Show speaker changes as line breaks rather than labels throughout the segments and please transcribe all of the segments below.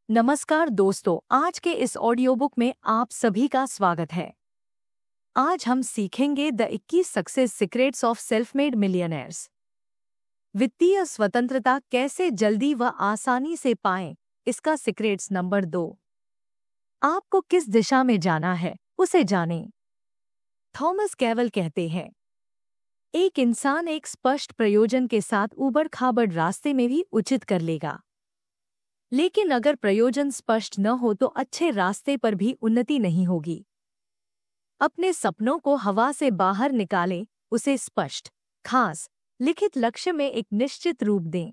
नमस्कार दोस्तों, आज के इस ऑडियो बुक में आप सभी का स्वागत है। आज हम सीखेंगे the 21 success secrets of self made millionaires. वित्तीय स्वतंत्रता कैसे जल्दी व आसानी से पाएं, इसका सीक्रेट्स नंबर 2। आपको किस दिशा में जाना है, उसे जानें। थॉमस कैवल कहते हैं, एक इंसान एक स्पष्ट प्रयोजन के साथ ऊबड़-खाबड़ रास्ते में भी उचित कर लेगा, लेकिन अगर प्रयोजन स्पष्ट न हो तो अच्छे रास्ते पर भी उन्नति नहीं होगी। अपने सपनों को हवा से बाहर निकालें, उसे स्पष्ट, खास, लिखित लक्ष्य में एक निश्चित रूप दें।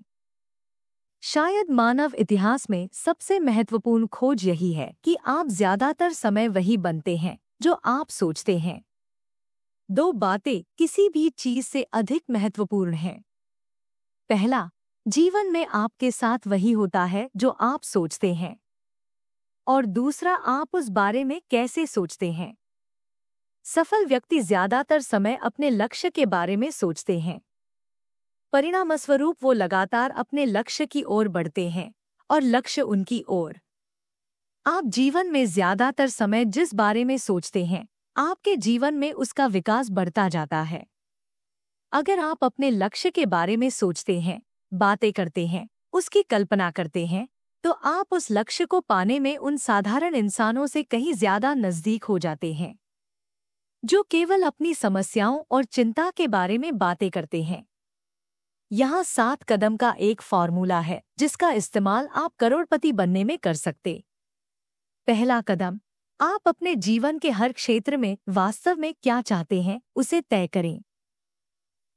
शायद मानव इतिहास में सबसे महत्वपूर्ण खोज यही है कि आप ज्यादातर समय वही बनते हैं जो आप सोचते हैं। 2 बातें किसी भी चीज से अधिक महत्वपूर्ण हैं। पहला, जीवन में आपके साथ वही होता है जो आप सोचते हैं, और दूसरा, आप उस बारे में कैसे सोचते हैं। सफल व्यक्ति ज्यादातर समय अपने लक्ष्य के बारे में सोचते हैं। परिणामस्वरूप वो लगातार अपने लक्ष्य की ओर बढ़ते हैं और लक्ष्य उनकी ओर। आप जीवन में ज्यादातर समय जिस बारे में सोचते हैं, आपके जीवन में उसका विकास बढ़ता जाता है। अगर आप अपने लक्ष्य के बारे में सोचते हैं, बातें करते हैं, उसकी कल्पना करते हैं, तो आप उस लक्ष्य को पाने में उन साधारण इंसानों से कहीं ज्यादा नजदीक हो जाते हैं जो केवल अपनी समस्याओं और चिंता के बारे में बातें करते हैं। यहाँ 7 कदम का एक फॉर्मूला है जिसका इस्तेमाल आप करोड़पति बनने में कर सकते। पहला कदम, आप अपने जीवन के हर क्षेत्र में वास्तव में क्या चाहते हैं उसे तय करें।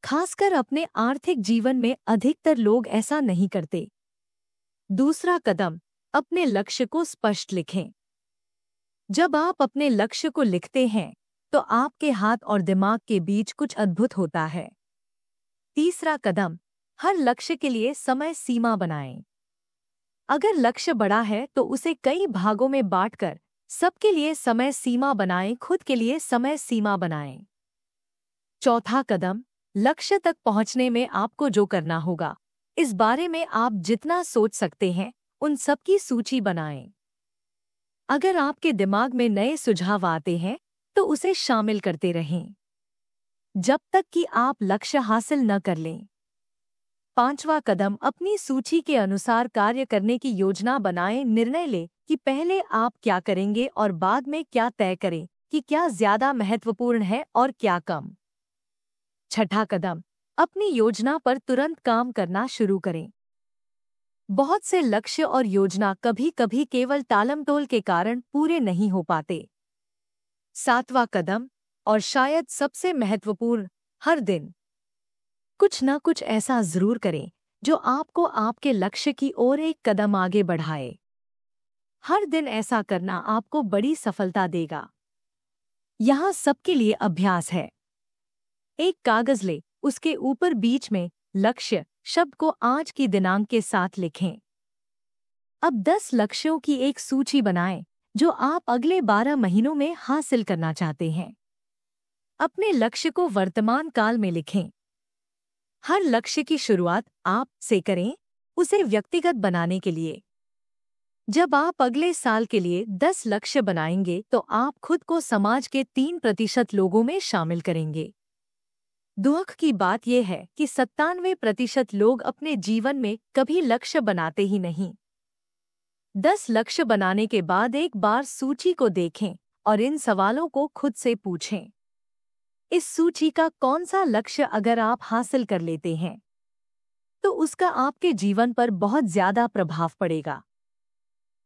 खासकर अपने आर्थिक जीवन में अधिकतर लोग ऐसा नहीं करते। दूसरा कदम, अपने लक्ष्य को स्पष्ट लिखें। जब आप अपने लक्ष्य को लिखते हैं तो आपके हाथ और दिमाग के बीच कुछ अद्भुत होता है। तीसरा कदम, हर लक्ष्य के लिए समय सीमा बनाएं। अगर लक्ष्य बड़ा है तो उसे कई भागों में बांटकर सबके लिए समय सीमा बनाएं, खुद के लिए समय सीमा बनाएं। चौथा कदम, लक्ष्य तक पहुंचने में आपको जो करना होगा, इस बारे में आप जितना सोच सकते हैं उन सब की सूची बनाएं। अगर आपके दिमाग में नए सुझाव आते हैं तो उसे शामिल करते रहें जब तक कि आप लक्ष्य हासिल न कर लें। पांचवा कदम, अपनी सूची के अनुसार कार्य करने की योजना बनाएं। निर्णय लें कि पहले आप क्या करेंगे और बाद में क्या, तय करें कि क्या ज्यादा महत्वपूर्ण है और क्या कम। छठा कदम, अपनी योजना पर तुरंत काम करना शुरू करें। बहुत से लक्ष्य और योजना कभी-कभी केवल टालमटोल के कारण पूरे नहीं हो पाते। सातवां कदम, और शायद सबसे महत्वपूर्ण, हर दिन कुछ न कुछ ऐसा जरूर करें जो आपको आपके लक्ष्य की ओर एक कदम आगे बढ़ाए। हर दिन ऐसा करना आपको बड़ी सफलता देगा। यहाँ सबके लिए अभ्यास है। एक कागज ले, उसके ऊपर बीच में लक्ष्य शब्द को आज की दिनांक के साथ लिखें। अब 10 लक्ष्यों की एक सूची बनाएं जो आप अगले 12 महीनों में हासिल करना चाहते हैं। अपने लक्ष्य को वर्तमान काल में लिखें। हर लक्ष्य की शुरुआत आप से करें, उसे व्यक्तिगत बनाने के लिए। जब आप अगले साल के लिए 10 लक्ष्य बनाएंगे तो आप खुद को समाज के 3% लोगों में शामिल करेंगे। दुख की बात यह है कि 97% लोग अपने जीवन में कभी लक्ष्य बनाते ही नहीं। 10 लक्ष्य बनाने के बाद एक बार सूची को देखें और इन सवालों को खुद से पूछें। इस सूची का कौन सा लक्ष्य अगर आप हासिल कर लेते हैं तो उसका आपके जीवन पर बहुत ज्यादा प्रभाव पड़ेगा।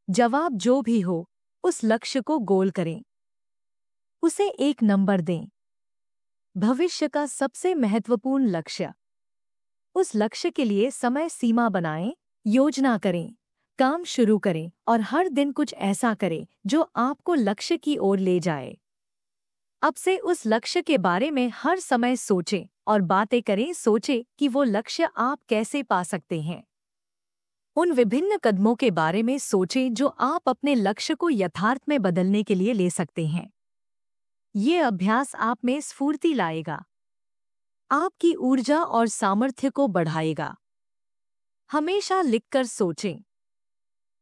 जवाब जो भी हो, उस लक्ष्य को गोल करें, उसे एक नंबर दें। भविष्य का सबसे महत्वपूर्ण लक्ष्य, उस लक्ष्य के लिए समय सीमा बनाएं, योजना करें, काम शुरू करें और हर दिन कुछ ऐसा करें जो आपको लक्ष्य की ओर ले जाए। अब से उस लक्ष्य के बारे में हर समय सोचें और बातें करें। सोचें कि वो लक्ष्य आप कैसे पा सकते हैं। उन विभिन्न कदमों के बारे में सोचें जो आप अपने लक्ष्य को यथार्थ में बदलने के लिए ले सकते हैं। ये अभ्यास आप में स्फूर्ति लाएगा, आपकी ऊर्जा और सामर्थ्य को बढ़ाएगा। हमेशा लिखकर सोचें।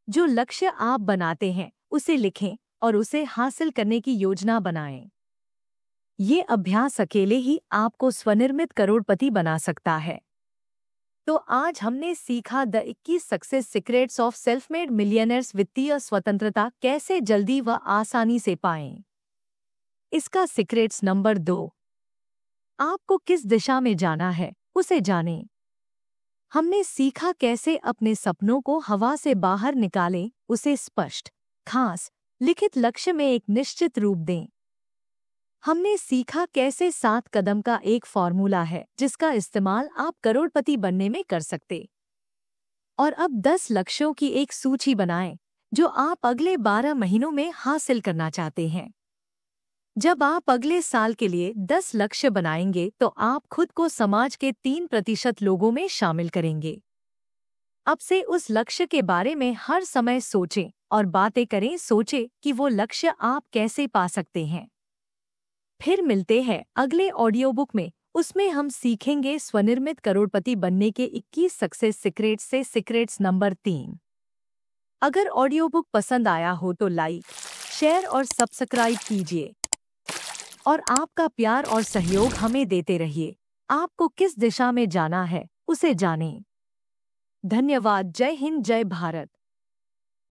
जो लक्ष्य आप बनाते हैं उसे लिखें और उसे हासिल करने की योजना बनाएं। ये अभ्यास अकेले ही आपको स्वनिर्मित करोड़पति बना सकता है। तो आज हमने सीखा the 21 success secrets of self made millionaires, वित्तीय स्वतंत्रता कैसे जल्दी व आसानी से पाएं। इसका सीक्रेट्स नंबर 2, आपको किस दिशा में जाना है उसे जानें। हमने सीखा कैसे अपने सपनों को हवा से बाहर निकालें, उसे स्पष्ट, खास, लिखित लक्ष्य में एक निश्चित रूप दें। हमने सीखा कैसे 7 कदम का एक फॉर्मूला है जिसका इस्तेमाल आप करोड़पति बनने में कर सकते। और अब 10 लक्ष्यों की एक सूची बनाएं जो आप अगले 12 महीनों में हासिल करना चाहते हैं। जब आप अगले साल के लिए 10 लक्ष्य बनाएंगे तो आप खुद को समाज के 3% लोगों में शामिल करेंगे। अब से उस लक्ष्य के बारे में हर समय सोचें और बातें करें, सोचें कि वो लक्ष्य आप कैसे पा सकते हैं। फिर मिलते हैं अगले ऑडियो बुक में। उसमें हम सीखेंगे स्वनिर्मित करोड़पति बनने के 21 सक्सेस सीक्रेट्स से सीक्रेट्स नंबर 3। अगर ऑडियो बुक पसंद आया हो तो लाइक, शेयर और सब्सक्राइब कीजिए और आपका प्यार और सहयोग हमें देते रहिए। आपको किस दिशा में जाना है उसे जानें। धन्यवाद। जय हिंद, जय भारत।